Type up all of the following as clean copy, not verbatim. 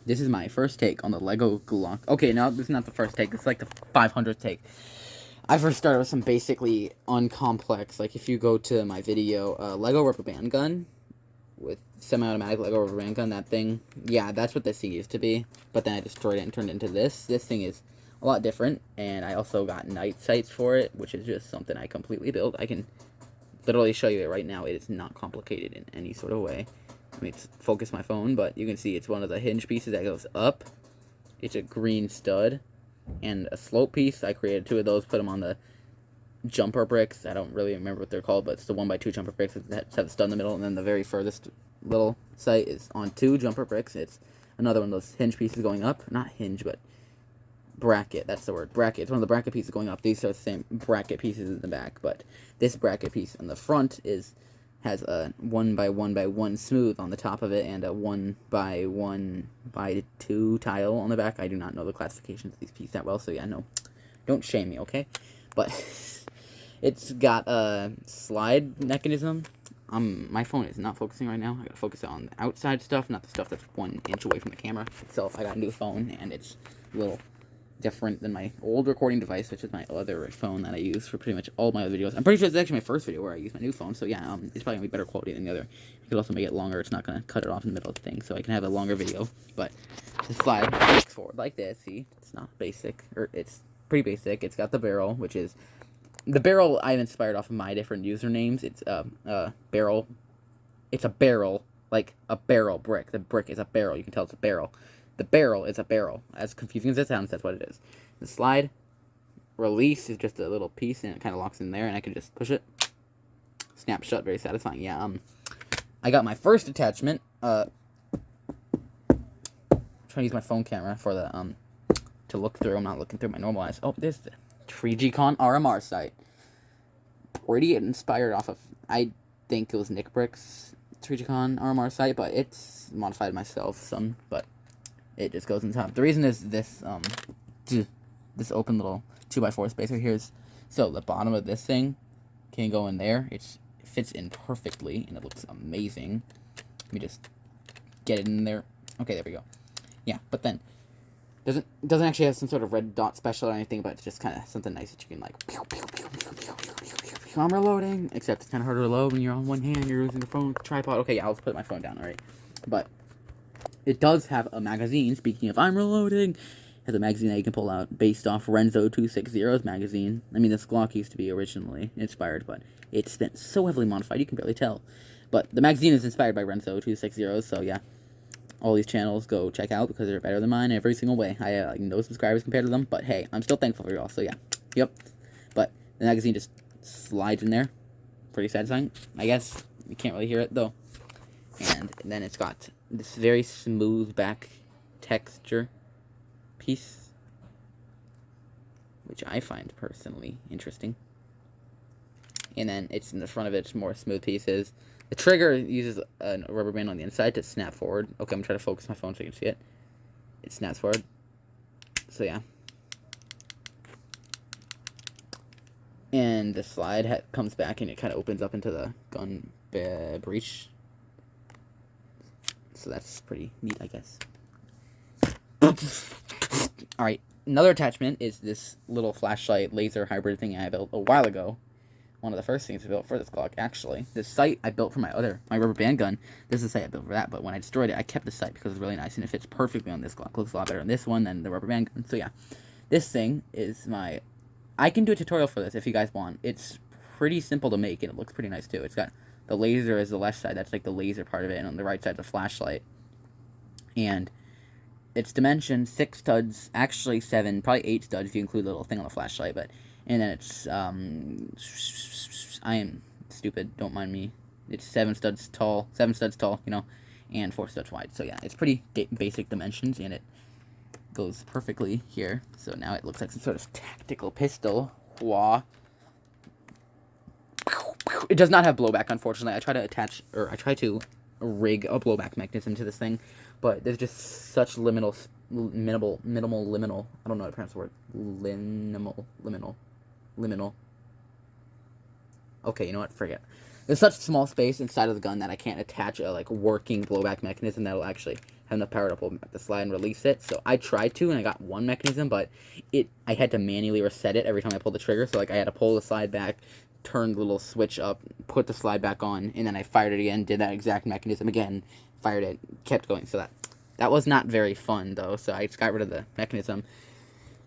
This is my first take on the Lego Glock. Okay, now this is not the first take. This is like the 500th take. I first started with some basically uncomplex. Like if you go to my video, Lego rubber band gun with semi-automatic Lego rubber band gun. That thing, yeah, that's what this thing used to be. But then I destroyed it and turned it into this. This thing is a lot different, and I also got night sights for it, which is just something I completely built. I can literally show you it right now. It is not complicated in any sort of way. Let me focus my phone, but you can see it's one of the hinge pieces that goes up. It's a green stud and a slope piece. I created two of those, put them on the jumper bricks. I don't really remember what they're called, but it's the 1x2 jumper bricks that have a stud in the middle, and then the very furthest little sight is on 2 jumper bricks. It's another one of those hinge pieces going up. Not hinge, but bracket. That's the word. Bracket. It's one of the bracket pieces going up. These are the same bracket pieces in the back, but this bracket piece in the front has a 1x1x1 smooth on the top of it and a 1x1x2 tile on the back. I do not know the classifications of these pieces that well, so yeah, no, don't shame me, okay? But it's got a slide mechanism. My phone is not focusing right now. I gotta focus on the outside stuff, not the stuff that's 1 inch away from the camera itself. I got a new phone, and it's a little different than my old recording device, which is my other phone that I use for pretty much all my other videos. I'm pretty sure it's actually my first video where I use my new phone, so yeah, it's probably gonna be better quality than the other. You could also make it longer. It's not gonna cut it off in the middle of the thing, so I can have a longer video. But the slide looks forward like this. See, it's not basic, or it's pretty basic. It's got the barrel, which is the barrel I've inspired off of my different usernames. It's barrel. It's a barrel, like a barrel brick. The brick is a barrel. You can tell it's a barrel. The barrel is a barrel. As confusing as it sounds, that's what it is. The slide release is just a little piece, and it kind of locks in there, and I can just push it. Snap shut, very satisfying. Yeah, I got my first attachment. I'm trying to use my phone camera for the, to look through. I'm not looking through my normal eyes. Oh, there's the 3GCon RMR sight. Pretty inspired off of, I think it was Nick Brick's 3GCon RMR sight, but it's modified myself some, but it just goes in top. The reason is this this open little 2x4 spacer here is so the bottom of this thing can go in there. It fits in perfectly and it looks amazing. Let me just get it in there. Okay, there we go. Yeah, but then doesn't actually have some sort of red dot special or anything, but it's just kind of something nice that you can like. I'm reloading, except it's kind of hard to reload when you're on one hand. You're using the phone with the tripod. Okay, yeah, I'll put my phone down. All right, but it does have a magazine. Speaking of I'm reloading, it has a magazine that you can pull out based off Renzo 260's magazine. I mean, this Glock used to be originally inspired, but it's been so heavily modified you can barely tell. But the magazine is inspired by Renzo 260, so yeah. All these channels go check out because they're better than mine in every single way. I have like no subscribers compared to them, but hey, I'm still thankful for y'all, so yeah. Yep. But the magazine just slides in there. Pretty satisfying, I guess. You can't really hear it, though. And then it's got this very smooth back texture piece, which I find personally interesting. And then it's in the front of it, it's more smooth pieces. The trigger uses a rubber band on the inside to snap forward. Okay, I'm trying to focus my phone so you can see it. It snaps forward. So yeah. And the slide comes back and it kind of opens up into the gun breech. So that's pretty neat, I guess. Alright, another attachment is this little flashlight laser hybrid thing I built a while ago. One of the first things I built for this Glock, actually. This sight I built for my rubber band gun. This is the sight I built for that, but when I destroyed it, I kept the sight because it's really nice, and it fits perfectly on this Glock. It looks a lot better on this one than the rubber band gun. So yeah, this thing is my... I can do a tutorial for this if you guys want. It's pretty simple to make, and it looks pretty nice too. It's got the laser as the left side. That's like the laser part of it, and on the right side, the flashlight. And its dimensions, 6 studs, actually 7, probably 8 studs if you include the little thing on the flashlight, but... And then it's, I am stupid, don't mind me. It's 7 studs tall, you know, and 4 studs wide. So yeah, it's pretty basic dimensions, and it goes perfectly here. So now it looks like some sort of tactical pistol. Wah. It does not have blowback, unfortunately. I try to rig a blowback mechanism to this thing, but there's just such minimal, I don't know how to pronounce the word, liminal. Okay, you know what, forget. There's such small space inside of the gun that I can't attach a, like, working blowback mechanism that'll actually have enough power to pull back the slide and release it. So I tried to, and I got one mechanism, but I had to manually reset it every time I pulled the trigger. So like I had to pull the slide back, turn the little switch up, put the slide back on, and then I fired it again, did that exact mechanism again, fired it, kept going. So that was not very fun though. So I just got rid of the mechanism.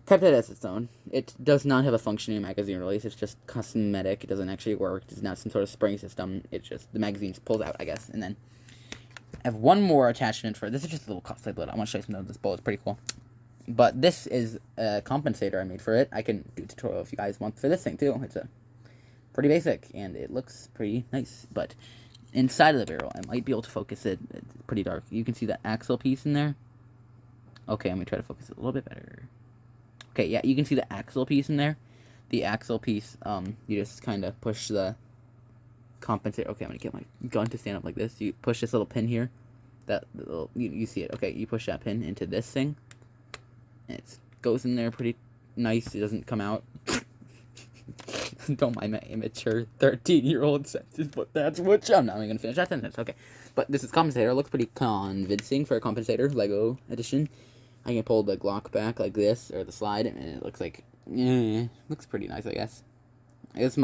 Kept it as its own. It does not have a functioning magazine release. It's just cosmetic. It doesn't actually work. It's not some sort of spring system. It's just the magazine pulls out, I guess. And then I have one more attachment for this. Is just a little cosplay bullet. I want to show you something of this bullet. It's pretty cool. But this is a compensator I made for it. I can do a tutorial if you guys want for this thing too. It's pretty basic and it looks pretty nice. But inside of the barrel, I might be able to focus it. It's pretty dark. You can see that axle piece in there. Okay, I'm gonna try to focus it a little bit better. Okay, yeah, you can see the axle piece in there. The axle piece, you just kind of push the compensator. Okay, I'm going to get my gun to stand up like this. You push this little pin here. That little, you see it. Okay, you push that pin into this thing. And it goes in there pretty nice. It doesn't come out. Don't mind my immature 13-year-old senses, but that's what I'm not even going to finish that sentence. Okay, but this is compensator. It looks pretty convincing for a compensator, Lego edition. I can pull the Glock back like this, or the slide, and it looks like, looks pretty nice, I guess. This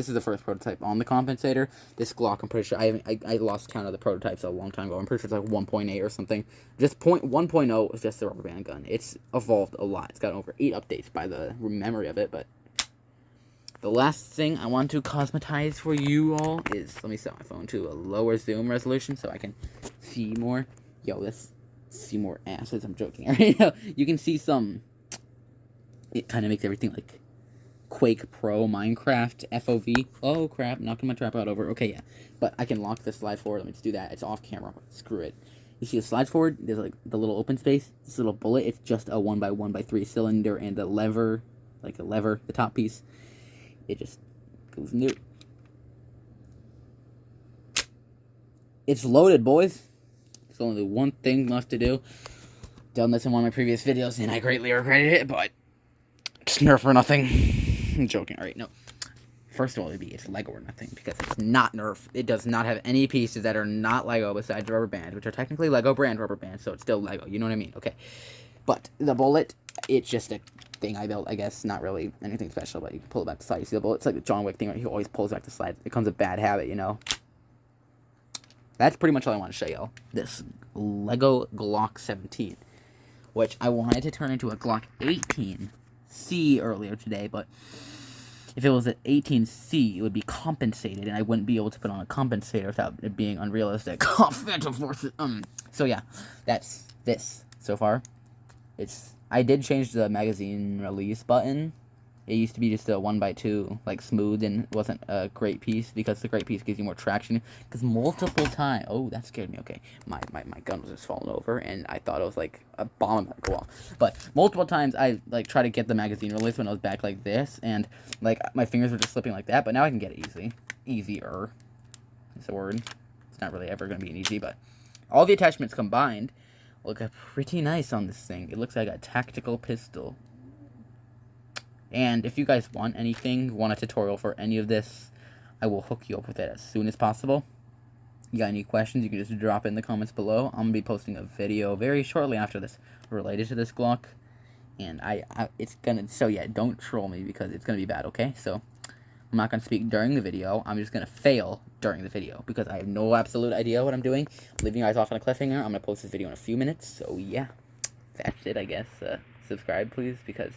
is the first prototype on the compensator. This Glock, I'm pretty sure, I lost count of the prototypes a long time ago. I'm pretty sure it's like 1.8 or something. Just 1.0 is just the rubber band gun. It's evolved a lot. It's got over 8 updates by the memory of it, but the last thing I want to cosmetize for you all is, let me set my phone to a lower zoom resolution so I can see more. Yo, let's see more asses. I'm joking. You can see some. It kind of makes everything like Quake Pro, Minecraft, FOV. Oh crap! Knocking my tripod over. Okay, yeah, but I can lock the slide forward. Let me just do that. It's off camera. Screw it. You see the slide forward? There's like the little open space. This little bullet. It's just a 1x1x3 cylinder and a lever, like a lever. The top piece. It just goes in there. It's loaded, boys. There's only one thing left to do. Done this in one of my previous videos, and I greatly regretted it, but it's Nerf for nothing. I'm joking. Alright, no. First of all, it's Lego or nothing, because it's not Nerf. It does not have any pieces that are not Lego besides rubber bands, which are technically Lego brand rubber bands, so it's still Lego. You know what I mean? Okay. But the bullet, it's just a thing I built, I guess. Not really anything special, but you can pull it back the slide. You see the bullet? It's like the John Wick thing, right? He always pulls back the slide. It becomes a bad habit, you know? That's pretty much all I want to show y'all. This Lego Glock 17, which I wanted to turn into a Glock 18C earlier today, but if it was an 18C, it would be compensated, and I wouldn't be able to put on a compensator without it being unrealistic. Oh, Phantom Forces. So yeah, that's this so far. I did change the magazine release button. It used to be just a 1x2, like smooth, and it wasn't a great piece, because the great piece gives you more traction. Because multiple times, oh, that scared me. Okay, my gun was just falling over, and I thought it was like a bomb about to go off. But multiple times I like try to get the magazine release when I was back like this, and like my fingers were just slipping like that. But now I can get it easier. It's a word. It's not really ever gonna be an easy, but all the attachments combined look pretty nice on this thing. It looks like a tactical pistol. And if you guys want anything, want a tutorial for any of this, I will hook you up with it as soon as possible. You got any questions, you can just drop it in the comments below. I'm going to be posting a video very shortly after this related to this Glock. And it's going to, so yeah, don't troll me because it's going to be bad, okay? So, I'm not going to speak during the video. I'm just going to fail during the video because I have no absolute idea what I'm doing. I'm leaving you guys off on a cliffhanger. I'm going to post this video in a few minutes. So, yeah, that's it, I guess. Subscribe, please, because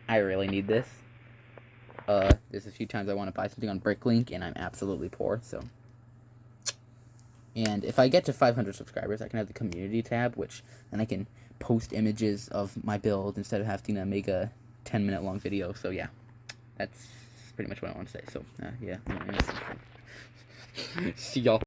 I really need this. There's a few times I want to buy something on Bricklink, and I'm absolutely poor, so. And if I get to 500 subscribers, I can have the community tab, which then I can post images of my build instead of having to make a 10-minute long video. So yeah, that's pretty much what I want to say. So yeah, see y'all.